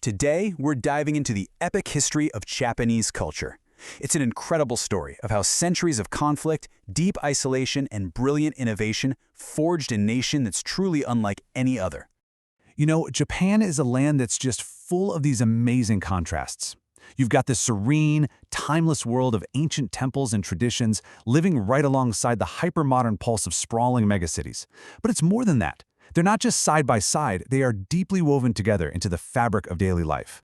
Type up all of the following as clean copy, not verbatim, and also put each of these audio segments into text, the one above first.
Today, we're diving into the epic history of Japanese culture. It's an incredible story of how centuries of conflict, deep isolation, and brilliant innovation forged a nation that's truly unlike any other. You know, Japan is a land that's just full of these amazing contrasts. You've got this serene, timeless world of ancient temples and traditions living right alongside the hyper-modern pulse of sprawling megacities. But it's more than that. They're not just side by side, they are deeply woven together into the fabric of daily life.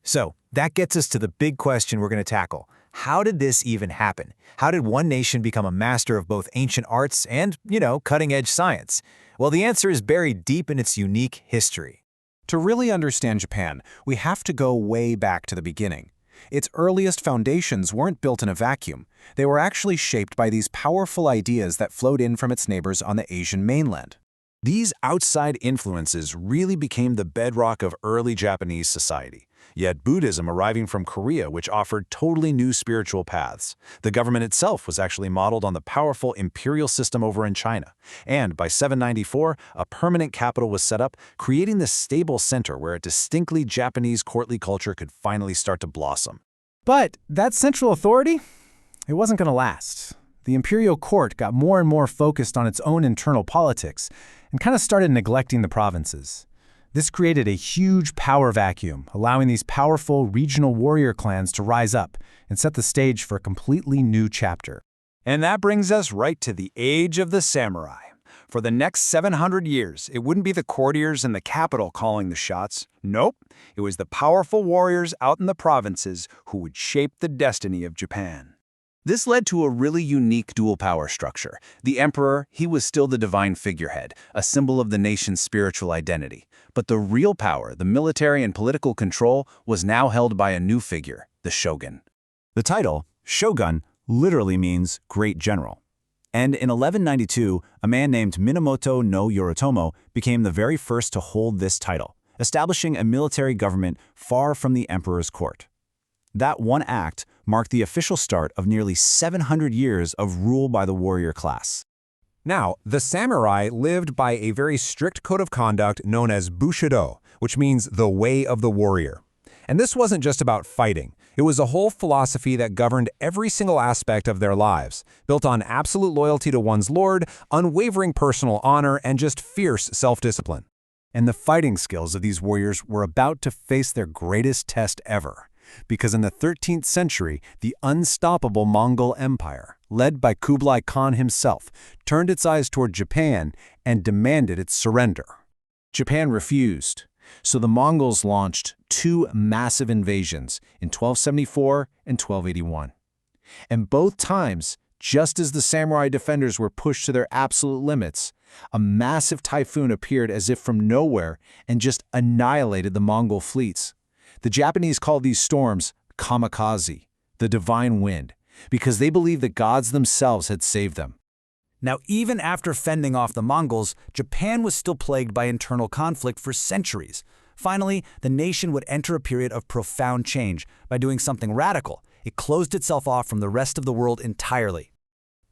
So, that gets us to the big question we're going to tackle. How did this even happen? How did one nation become a master of both ancient arts and, cutting-edge science? Well, the answer is buried deep in its unique history. To really understand Japan, we have to go way back to the beginning. Its earliest foundations weren't built in a vacuum. They were actually shaped by these powerful ideas that flowed in from its neighbors on the Asian mainland. These outside influences really became the bedrock of early Japanese society. Yet Buddhism arriving from Korea, which offered totally new spiritual paths. The government itself was actually modeled on the powerful imperial system over in China. And by 794, a permanent capital was set up, creating this stable center where a distinctly Japanese courtly culture could finally start to blossom. But that central authority, it wasn't going to last. The imperial court got more and more focused on its own internal politics and kind of started neglecting the provinces. This created a huge power vacuum, allowing these powerful regional warrior clans to rise up and set the stage for a completely new chapter. And that brings us right to the age of the samurai. For the next 700 years, it wouldn't be the courtiers in the capital calling the shots. Nope, it was the powerful warriors out in the provinces who would shape the destiny of Japan. This led to a really unique dual power structure. The emperor, he was still the divine figurehead, a symbol of the nation's spiritual identity. But the real power, the military and political control, was now held by a new figure, the shogun. The title, shogun, literally means great general. And in 1192, a man named Minamoto no Yoritomo became the very first to hold this title, establishing a military government far from the emperor's court. That one act marked the official start of nearly 700 years of rule by the warrior class. Now, the samurai lived by a very strict code of conduct known as Bushido, which means the way of the warrior. And this wasn't just about fighting. It was a whole philosophy that governed every single aspect of their lives, built on absolute loyalty to one's lord, unwavering personal honor, and just fierce self-discipline. And the fighting skills of these warriors were about to face their greatest test ever. Because in the 13th century, the unstoppable Mongol Empire, led by Kublai Khan himself, turned its eyes toward Japan and demanded its surrender. Japan refused, so the Mongols launched two massive invasions in 1274 and 1281. And both times, just as the samurai defenders were pushed to their absolute limits, a massive typhoon appeared as if from nowhere and just annihilated the Mongol fleets. The Japanese called these storms kamikaze, the divine wind, because they believed the gods themselves had saved them. Now, even after fending off the Mongols, Japan was still plagued by internal conflict for centuries. Finally, the nation would enter a period of profound change by doing something radical. It closed itself off from the rest of the world entirely.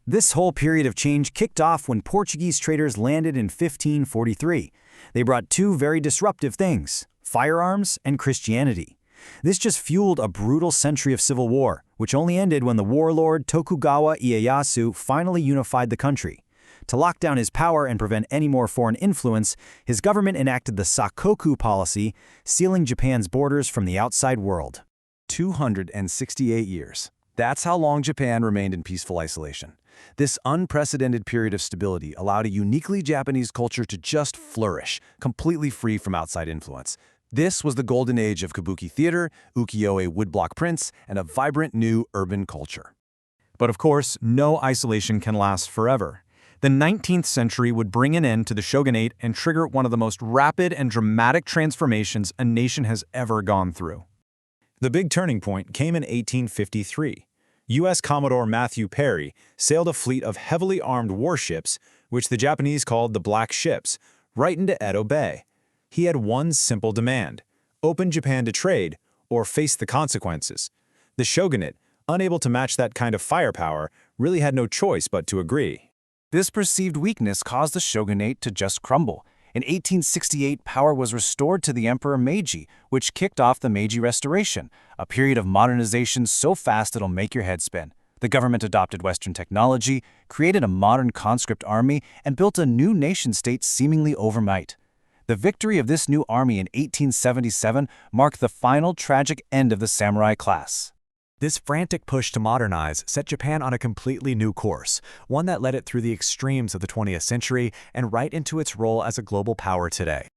This whole period of change kicked off when Portuguese traders landed in 1543. They brought two very disruptive things: firearms and Christianity. This just fueled a brutal century of civil war, which only ended when the warlord Tokugawa Ieyasu finally unified the country. To lock down his power and prevent any more foreign influence, his government enacted the Sakoku policy, sealing Japan's borders from the outside world. 268 years. That's how long Japan remained in peaceful isolation. This unprecedented period of stability allowed a uniquely Japanese culture to just flourish, completely free from outside influence. This was the golden age of kabuki theater, ukiyo-e woodblock prints, and a vibrant new urban culture. But of course, no isolation can last forever. The 19th century would bring an end to the shogunate and trigger one of the most rapid and dramatic transformations a nation has ever gone through. The big turning point came in 1853. U.S. Commodore Matthew Perry sailed a fleet of heavily armed warships, which the Japanese called the Black Ships, right into Edo Bay. He had one simple demand: open Japan to trade or face the consequences. The shogunate, unable to match that kind of firepower, really had no choice but to agree. This perceived weakness caused the shogunate to just crumble. In 1868, power was restored to the Emperor Meiji, which kicked off the Meiji Restoration, a period of modernization so fast it'll make your head spin. The government adopted Western technology, created a modern conscript army, and built a new nation-state seemingly overnight. The victory of this new army in 1877 marked the final tragic end of the samurai class. This frantic push to modernize set Japan on a completely new course, one that led it through the extremes of the 20th century and right into its role as a global power today.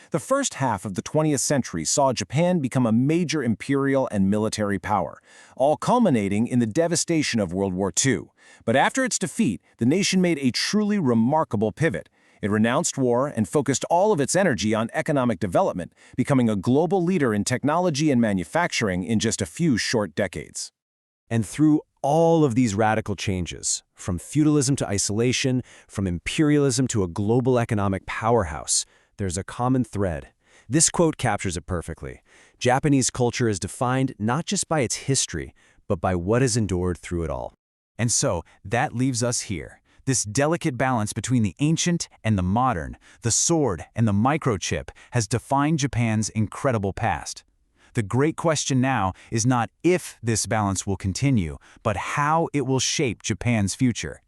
The first half of the 20th century saw Japan become a major imperial and military power, all culminating in the devastation of World War II. But after its defeat, the nation made a truly remarkable pivot. It renounced war and focused all of its energy on economic development, becoming a global leader in technology and manufacturing in just a few short decades. And through all of these radical changes, from feudalism to isolation, from imperialism to a global economic powerhouse, there's a common thread. This quote captures it perfectly. Japanese culture is defined not just by its history, but by what has endured through it all. And so, that leaves us here. This delicate balance between the ancient and the modern, the sword and the microchip, has defined Japan's incredible past. The great question now is not if this balance will continue, but how it will shape Japan's future.